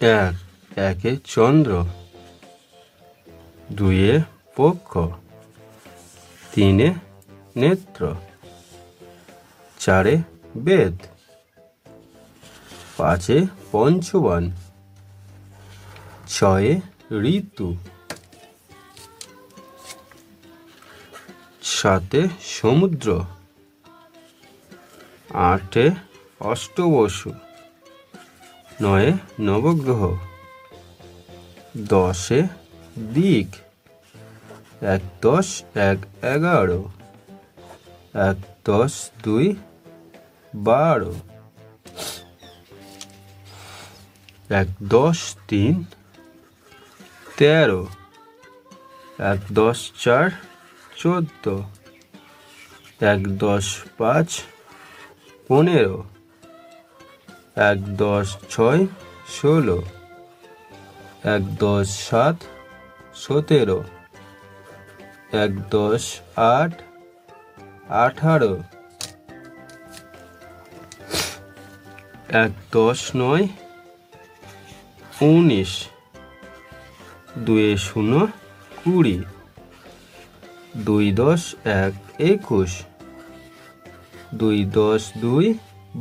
এক একে চন্দ্র, দুইয়ে পক্ষ, তিনে নেত্র, চারে বেদ, পাঁচে পঞ্চবান, ছয়ে ঋতু, সাতে সমুদ্র, আটে অষ্টবসু, নয়ে নবগ্রহ, দশে দিক, এক দশ এক এগারো, এক দশ দুই বারো, এক দশ তিন 13, এক দশ চার 14, এক দশ পাঁচ 15, এক দশ ছয় 16, এক দশ সাত 17, এক দশ আট 18, এক দশ নয় 19, দুয়ে শূন্য 20, দুই দশ এক 21, দুই দশ দুই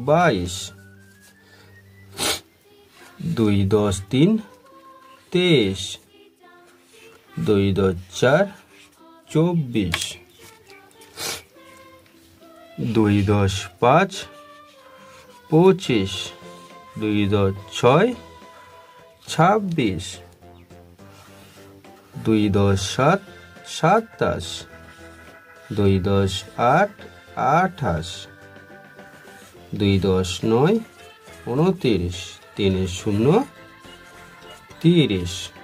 22, দুই দশ তিন 23, দুই দশ চার 24, দুই দশ পাঁচ 25, দুই দশ ছয় 26, দুই দশ সাত 27, দুই দশ আট 28, দুই দশ নয় 29, তিনে শূন্য 30।